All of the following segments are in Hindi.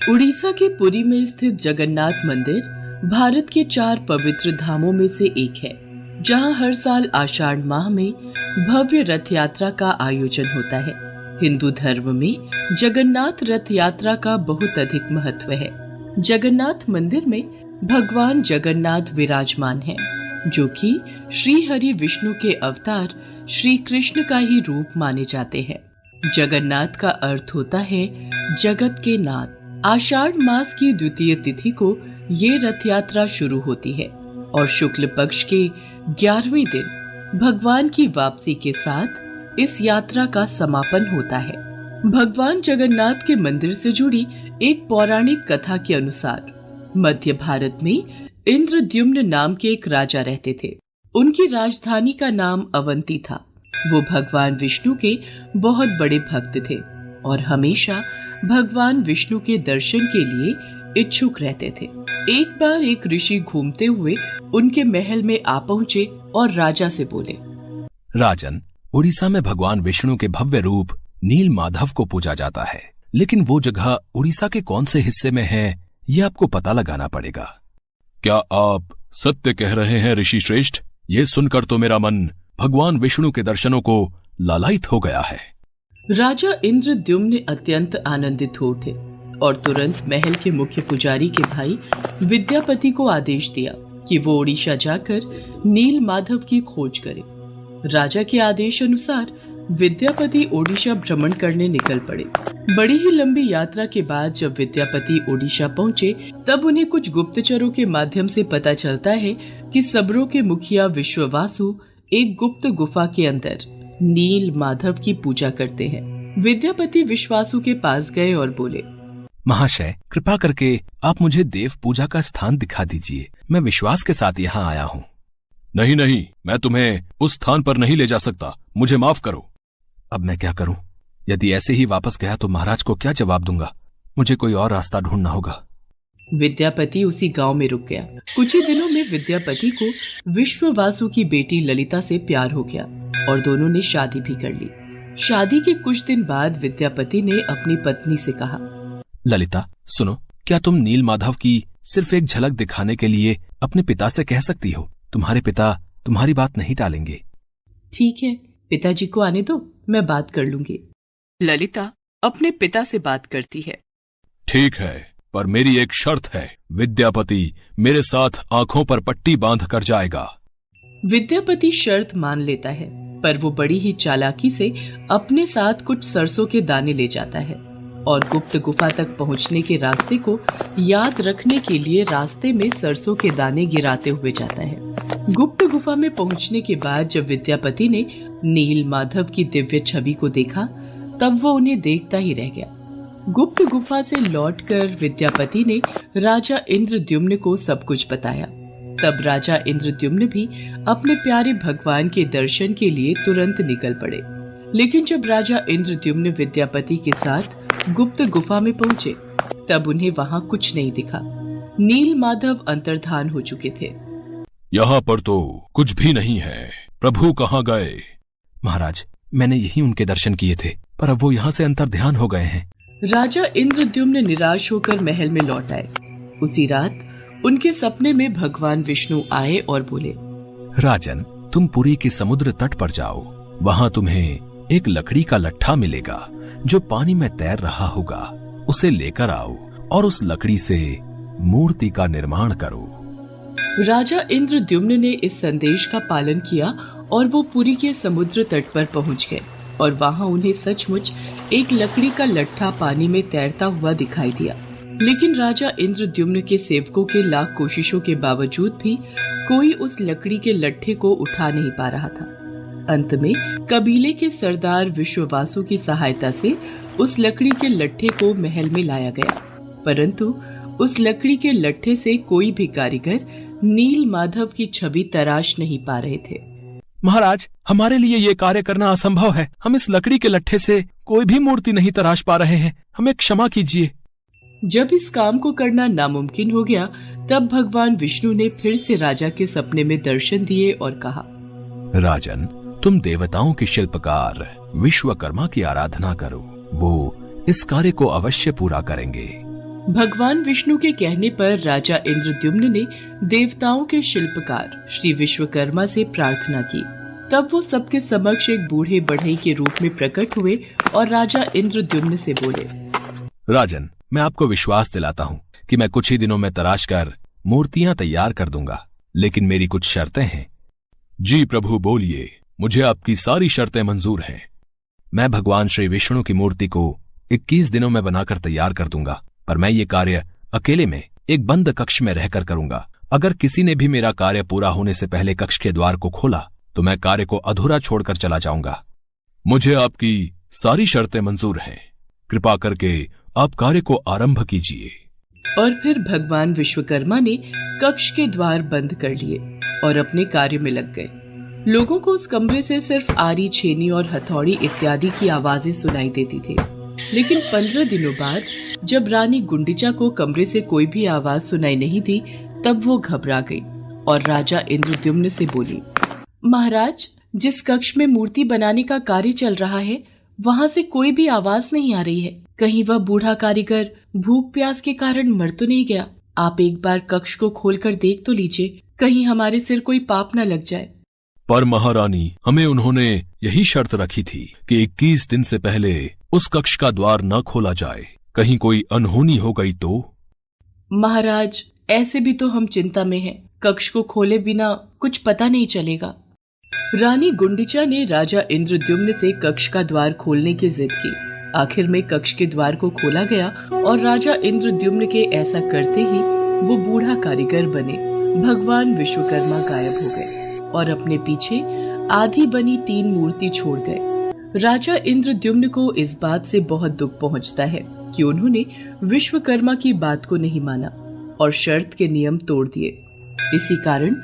उड़ीसा के पुरी में स्थित जगन्नाथ मंदिर भारत के 4 पवित्र धामों में से एक है, जहां हर साल आषाढ़ माह में भव्य रथ यात्रा का आयोजन होता है। हिंदू धर्म में जगन्नाथ रथ यात्रा का बहुत अधिक महत्व है। जगन्नाथ मंदिर में भगवान जगन्नाथ विराजमान हैं, जो कि श्री हरि विष्णु के अवतार श्री कृष्ण का ही रूप माने जाते हैं। जगन्नाथ का अर्थ होता है जगत के नाथ। आषाढ़ मास की द्वितीय तिथि को ये रथ यात्रा शुरू होती है और शुक्ल पक्ष के 11वें दिन भगवान की वापसी के साथ इस यात्रा का समापन होता है। भगवान जगन्नाथ के मंदिर से जुड़ी एक पौराणिक कथा के अनुसार मध्य भारत में इंद्रद्युम्न नाम के एक राजा रहते थे। उनकी राजधानी का नाम अवंती था। वो भगवान विष्णु के बहुत बड़े भक्त थे और हमेशा भगवान विष्णु के दर्शन के लिए इच्छुक रहते थे। एक बार एक ऋषि घूमते हुए उनके महल में आ पहुँचे और राजा से बोले, राजन, उड़ीसा में भगवान विष्णु के भव्य रूप नील माधव को पूजा जाता है, लेकिन वो जगह उड़ीसा के कौन से हिस्से में है, ये आपको पता लगाना पड़ेगा। क्या आप सत्य कह रहे हैं ऋषि श्रेष्ठ? ये सुनकर तो मेरा मन भगवान विष्णु के दर्शनों को लालायित हो गया है। राजा इंद्रद्युम्न अत्यंत आनंदित हो उठे और तुरंत महल के मुख्य पुजारी के भाई विद्यापति को आदेश दिया कि वो उड़ीसा जाकर नील माधव की खोज करे। राजा के आदेश अनुसार विद्यापति ओडिशा भ्रमण करने निकल पड़े। बड़ी ही लंबी यात्रा के बाद जब विद्यापति ओडिशा पहुंचे, तब उन्हें कुछ गुप्तचरों के माध्यम से पता चलता है कि सबरों के मुखिया विश्ववासु एक गुप्त गुफा के अंदर नील माधव की पूजा करते हैं। विद्यापति विश्वासु के पास गए और बोले, महाशय, कृपा करके आप मुझे देव पूजा का स्थान दिखा दीजिए। मैं विश्वास के साथ यहाँ आया हूँ। नहीं नहीं, मैं तुम्हें उस स्थान पर नहीं ले जा सकता, मुझे माफ करो। अब मैं क्या करूं? यदि ऐसे ही वापस गया तो महाराज को क्या जवाब दूंगा? मुझे कोई और रास्ता ढूंढना होगा। विद्यापति उसी गांव में रुक गया। कुछ ही दिनों में विद्यापति को विश्ववासु की बेटी ललिता से प्यार हो गया और दोनों ने शादी भी कर ली। शादी के कुछ दिन बाद विद्यापति ने अपनी पत्नी से कहा, ललिता, सुनो, क्या तुम नील माधव की सिर्फ एक झलक दिखाने के लिए अपने पिता से कह सकती हो? तुम्हारे पिता तुम्हारी बात नहीं टालेंगे। ठीक है, पिताजी को आने दो, मैं बात कर लूंगी। ललिता अपने पिता से बात करती है। ठीक है, पर मेरी एक शर्त है। विद्यापति मेरे साथ आंखों पर पट्टी बांध कर जाएगा। विद्यापति शर्त मान लेता है, पर वो बड़ी ही चालाकी से अपने साथ कुछ सरसों के दाने ले जाता है और गुप्त गुफा तक पहुंचने के रास्ते को याद रखने के लिए रास्ते में सरसों के दाने गिराते हुए जाता है। गुप्त गुफा में पहुंचने के बाद जब विद्यापति ने नील माधव की दिव्य छवि को देखा, तब वो उन्हें देखता ही रह गया। गुप्त गुफा से लौटकर विद्यापति ने राजा इंद्रद्युम्न को सब कुछ बताया। तब राजा इंद्रद्युम्न भी अपने प्यारे भगवान के दर्शन के लिए तुरंत निकल पड़े। लेकिन जब राजा इंद्रद्युम्न विद्यापति के साथ गुप्त गुफा में पहुंचे, तब उन्हें वहां कुछ नहीं दिखा। नील माधव अंतर्धान हो चुके थे। यहाँ पर तो कुछ भी नहीं है। प्रभु कहाँ गए? महाराज, मैंने यही उनके दर्शन किए थे, पर अब वो यहाँ से अंतर्ध्यान हो गए हैं। राजा इंद्रद्युम्न निराश होकर महल में लौट आए। उसी रात उनके सपने में भगवान विष्णु आए और बोले, राजन, तुम पुरी के समुद्र तट पर जाओ। वहाँ तुम्हें एक लकड़ी का लट्ठा मिलेगा जो पानी में तैर रहा होगा। उसे लेकर आओ और उस लकड़ी से मूर्ति का निर्माण करो। राजा इंद्रद्युम्न ने इस संदेश का पालन किया और वो पुरी के समुद्र तट पर पहुंच गए और वहां उन्हें सचमुच एक लकड़ी का लट्ठा पानी में तैरता हुआ दिखाई दिया। लेकिन राजा इंद्रद्युम्न के सेवकों के लाख कोशिशों के बावजूद भी कोई उस लकड़ी के लट्ठे को उठा नहीं पा रहा था। अंत में कबीले के सरदार विश्ववासु की सहायता से उस लकड़ी के लट्ठे को महल में लाया गया, परंतु उस लकड़ी के लट्ठे से कोई भी कारीगर नील माधव की छवि तराश नहीं पा रहे थे। महाराज, हमारे लिए ये कार्य करना असंभव है। हम इस लकड़ी के लट्ठे से कोई भी मूर्ति नहीं तराश पा रहे हैं। हमें क्षमा कीजिए। जब इस काम को करना नामुमकिन हो गया, तब भगवान विष्णु ने फिर से राजा के सपने में दर्शन दिए और कहा, राजन, तुम देवताओं के शिल्पकार विश्वकर्मा की आराधना करो, वो इस कार्य को अवश्य पूरा करेंगे। भगवान विष्णु के कहने पर राजा इंद्रद्युम्न ने देवताओं के शिल्पकार श्री विश्वकर्मा से प्रार्थना की। तब वो सबके समक्ष एक बूढ़े बढ़ई के रूप में प्रकट हुए और राजा इंद्रद्युम्न से बोले, राजन, मैं आपको विश्वास दिलाता हूँ कि मैं कुछ ही दिनों में तराश कर मूर्तियां तैयार कर दूंगा, लेकिन मेरी कुछ शर्तें हैं। जी प्रभु, बोलिए, मुझे आपकी सारी शर्तें मंजूर हैं। मैं भगवान श्री विष्णु की मूर्ति को 21 दिनों में बनाकर तैयार कर दूंगा, पर मैं ये कार्य अकेले में एक बंद कक्ष में रहकर करूंगा। अगर किसी ने भी मेरा कार्य पूरा होने से पहले कक्ष के द्वार को खोला तो मैं कार्य को अधूरा छोड़कर चला जाऊंगा। मुझे आपकी सारी शर्तें मंजूर हैं। कृपा करके आप कार्य को आरंभ कीजिए। और फिर भगवान विश्वकर्मा ने कक्ष के द्वार बंद कर लिए और अपने कार्य में लग गए। लोगों को उस कमरे से सिर्फ आरी, छेनी और हथौड़ी इत्यादि की आवाजें सुनाई देती थी। लेकिन 15 दिनों बाद जब रानी गुंडिचा को कमरे से कोई भी आवाज सुनाई नहीं दी, तब वो घबरा गई और राजा इंद्रद्युम्न से बोली, महाराज, जिस कक्ष में मूर्ति बनाने का कार्य चल रहा है, वहाँ से कोई भी आवाज नहीं आ रही है। कहीं वह बूढ़ा कारीगर भूख प्यास के कारण मर तो नहीं गया? आप एक बार कक्ष को खोलकर देख तो लीजिए, कहीं हमारे सिर कोई पाप न लग जाए। पर महारानी, हमें उन्होंने यही शर्त रखी थी कि 21 दिन से पहले उस कक्ष का द्वार न खोला जाए। कहीं कोई अनहोनी हो गई तो? महाराज, ऐसे भी तो हम चिंता में हैं। कक्ष को खोले बिना कुछ पता नहीं चलेगा। रानी गुंडिचा ने राजा इंद्रद्युम्न से कक्ष का द्वार खोलने की जिद की। आखिर में कक्ष के द्वार को खोला गया और राजा इंद्रद्युम्न के ऐसा करते ही वो बूढ़ा कारीगर बने भगवान विश्वकर्मा गायब हो गए और अपने पीछे आधी बनी 3 मूर्ति छोड़ गए। राजा इंद्रद्युम्न को इस बात से बहुत दुख पहुंचता है कि उन्होंने विश्वकर्मा की बात को नहीं माना और शर्त के नियम तोड़ दिए। इसी कारण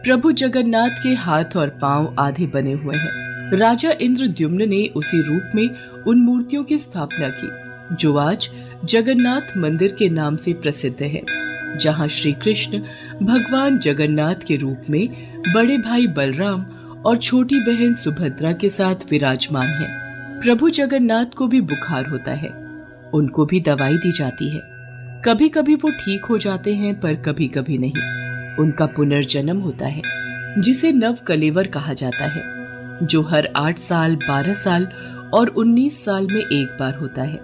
प्रभु जगन्नाथ के हाथ और पांव आधे बने हुए हैं। राजा इंद्रद्युम्न ने उसी रूप में उन मूर्तियों की स्थापना की जो आज जगन्नाथ मंदिर के नाम से प्रसिद्ध है, जहां श्री कृष्ण भगवान जगन्नाथ के रूप में बड़े भाई बलराम और छोटी बहन सुभद्रा के साथ विराजमान है। प्रभु जगन्नाथ को भी बुखार होता है, उनको भी दवाई दी जाती है। कभी कभी वो ठीक हो जाते हैं, पर कभी कभी नहीं। उनका पुनर्जन्म होता है, जिसे नव कलेवर कहा जाता है, जो हर 8 साल, 12 साल और 19 साल में एक बार होता है।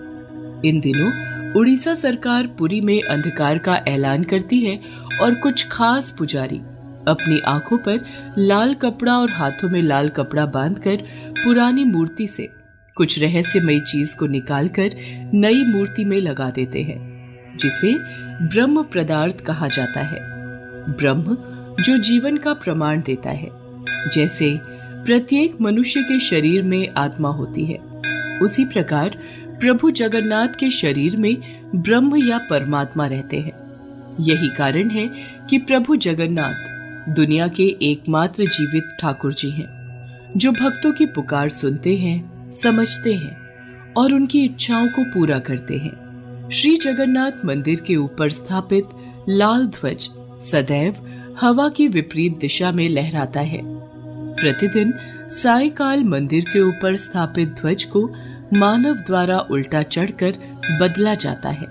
इन दिनों उड़ीसा सरकार पुरी में अंधकार का ऐलान करती है और कुछ खास पुजारी अपनी आंखों पर लाल कपड़ा और हाथों में लाल कपड़ा बांधकर पुरानी मूर्ति से कुछ रहस्यमयी चीज को निकालकर नई मूर्ति में लगा देते हैं, जिसे ब्रह्म पदार्थ कहा जाता है। ब्रह्म जो जीवन का प्रमाण देता है। जैसे प्रत्येक मनुष्य के शरीर में आत्मा होती है, उसी प्रकार प्रभु जगन्नाथ के शरीर में ब्रह्म या परमात्मा रहते हैं। यही कारण है कि प्रभु जगन्नाथ दुनिया के एकमात्र जीवित ठाकुर जी हैं, जो भक्तों की पुकार सुनते हैं, समझते हैं और उनकी इच्छाओं को पूरा करते हैं। श्री जगन्नाथ मंदिर के ऊपर स्थापित लाल ध्वज सदैव हवा की विपरीत दिशा में लहराता है। प्रतिदिन सायकाल मंदिर के ऊपर स्थापित ध्वज को मानव द्वारा उल्टा चढ़कर बदला जाता है।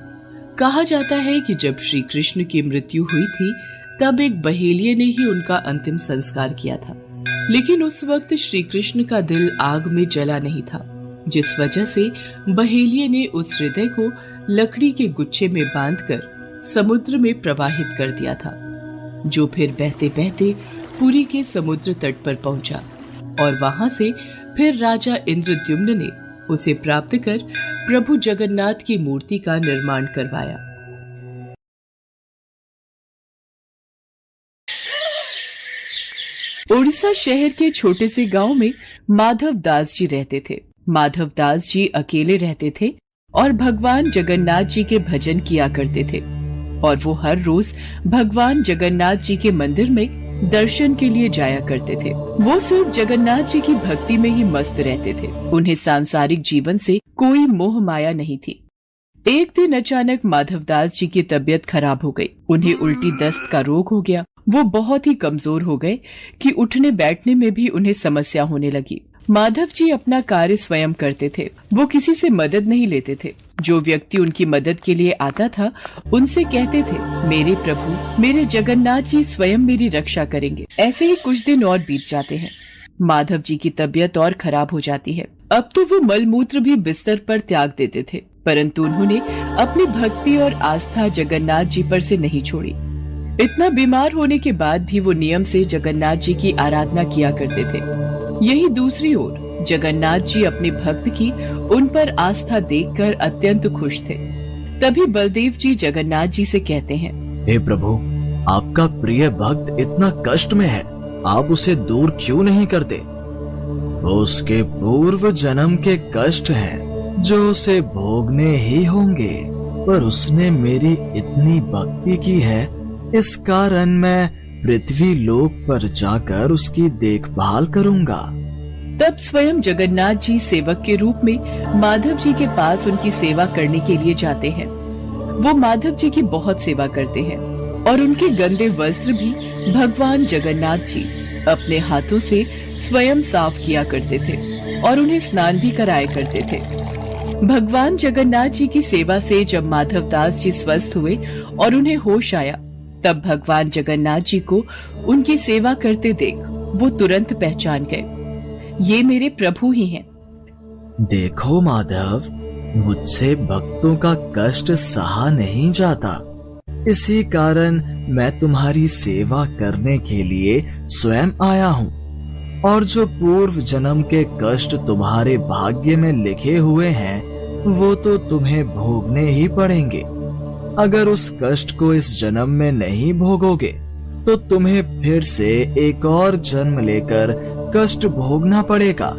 कहा जाता है कि जब श्री कृष्ण की मृत्यु हुई थी, तब एक बहेलिये ने ही उनका अंतिम संस्कार किया था, लेकिन उस वक्त श्री कृष्ण का दिल आग में जला नहीं था, जिस वजह से बहेलिये ने उस हृदय को लकड़ी के गुच्छे में बांधकर समुद्र में प्रवाहित कर दिया था, जो फिर बहते बहते पुरी के समुद्र तट पर पहुंचा और वहां से फिर राजा इंद्रद्युम्न ने उसे प्राप्त कर प्रभु जगन्नाथ की मूर्ति का निर्माण करवाया। उड़ीसा शहर के छोटे से गांव में माधव दास जी रहते थे। माधव दास जी अकेले रहते थे और भगवान जगन्नाथ जी के भजन किया करते थे, और वो हर रोज भगवान जगन्नाथ जी के मंदिर में दर्शन के लिए जाया करते थे। वो सिर्फ जगन्नाथ जी की भक्ति में ही मस्त रहते थे। उन्हें सांसारिक जीवन से कोई मोह माया नहीं थी। एक दिन अचानक माधवदास जी की तबीयत खराब हो गई। उन्हें उल्टी दस्त का रोग हो गया। वो बहुत ही कमजोर हो गए कि उठने बैठने में भी उन्हें समस्या होने लगी। माधव जी अपना कार्य स्वयं करते थे। वो किसी से मदद नहीं लेते थे। जो व्यक्ति उनकी मदद के लिए आता था उनसे कहते थे, मेरे प्रभु, मेरे जगन्नाथ जी स्वयं मेरी रक्षा करेंगे। ऐसे ही कुछ दिन और बीत जाते हैं। माधव जी की तबीयत और खराब हो जाती है। अब तो वो मलमूत्र भी बिस्तर पर त्याग देते थे, परंतु उन्होंने अपनी भक्ति और आस्था जगन्नाथ जी पर से नहीं छोड़ी। इतना बीमार होने के बाद भी वो नियम से जगन्नाथ जी की आराधना किया करते थे। यही दूसरी ओर जगन्नाथ जी अपने भक्त की उन पर आस्था देखकर अत्यंत खुश थे। तभी बलदेव जी जगन्नाथ जी से कहते हैं, हे प्रभु, आपका प्रिय भक्त इतना कष्ट में है, आप उसे दूर क्यों नहीं करते? उसके पूर्व जन्म के कष्ट हैं जो उसे भोगने ही होंगे, पर उसने मेरी इतनी भक्ति की है, इस कारण मैं पृथ्वी लोक पर जाकर उसकी देखभाल करूंगा। तब स्वयं जगन्नाथ जी सेवक के रूप में माधव जी के पास उनकी सेवा करने के लिए जाते हैं। वो माधव जी की बहुत सेवा करते हैं और उनके गंदे वस्त्र भी भगवान जगन्नाथ जी अपने हाथों से स्वयं साफ किया करते थे और उन्हें स्नान भी कराया करते थे। भगवान जगन्नाथ जी की सेवा से जब माधवदास जी स्वस्थ हुए और उन्हें होश आया, तब भगवान जगन्नाथ जी को उनकी सेवा करते देख वो तुरंत पहचान गए, ये मेरे प्रभु ही हैं। देखो माधव, मुझसे भक्तों का कष्ट सहा नहीं जाता, इसी कारण मैं तुम्हारी सेवा करने के लिए स्वयं आया हूँ। और जो पूर्व जन्म के कष्ट तुम्हारे भाग्य में लिखे हुए हैं, वो तो तुम्हें भोगने ही पड़ेंगे। अगर उस कष्ट को इस जन्म में नहीं भोगोगे, तो तुम्हें फिर से एक और जन्म लेकर कष्ट भोगना पड़ेगा।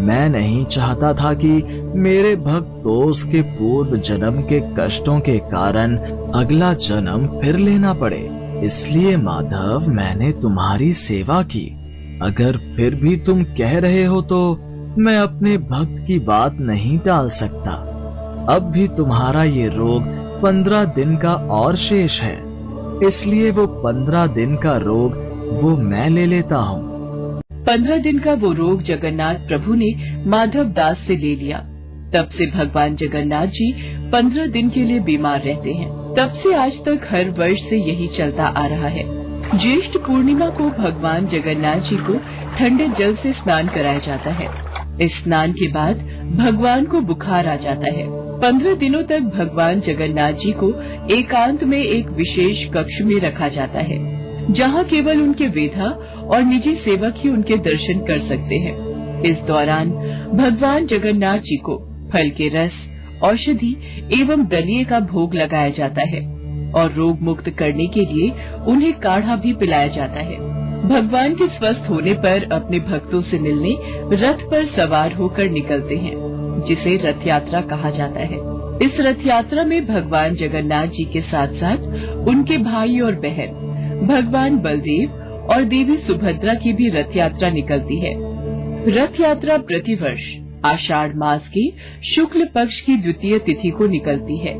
मैं नहीं चाहता था कि मेरे भक्त को उसके पूर्व जन्म के कष्टों के कारण अगला जन्म फिर लेना पड़े। इसलिए माधव, मैंने तुम्हारी सेवा की। अगर फिर भी तुम कह रहे हो तो मैं अपने भक्त की बात नहीं टाल सकता। अब भी तुम्हारा ये रोग 15 दिन का और शेष है, इसलिए वो 15 दिन का रोग वो मैं ले लेता हूँ। 15 दिन का वो रोग जगन्नाथ प्रभु ने माधव दास से ले लिया। तब से भगवान जगन्नाथ जी 15 दिन के लिए बीमार रहते हैं। तब से आज तक हर वर्ष से यही चलता आ रहा है। ज्येष्ठ पूर्णिमा को भगवान जगन्नाथ जी को ठंडे जल से स्नान कराया जाता है। इस स्नान के बाद भगवान को बुखार आ जाता है। 15 दिनों तक भगवान जगन्नाथ जी को एकांत में एक विशेष कक्ष में रखा जाता है, जहाँ केवल उनके वेधा और निजी सेवक ही उनके दर्शन कर सकते हैं। इस दौरान भगवान जगन्नाथ जी को फल के रस, औषधि एवं दलिये का भोग लगाया जाता है और रोग मुक्त करने के लिए उन्हें काढ़ा भी पिलाया जाता है। भगवान के स्वस्थ होने पर अपने भक्तों से मिलने रथ पर सवार होकर निकलते हैं, जिसे रथ यात्रा कहा जाता है। इस रथ यात्रा में भगवान जगन्नाथ जी के साथ साथ उनके भाई और बहन भगवान बलदेव और देवी सुभद्रा की भी रथ यात्रा निकलती है। रथ यात्रा प्रतिवर्ष आषाढ़ मास की शुक्ल पक्ष की द्वितीय तिथि को निकलती है।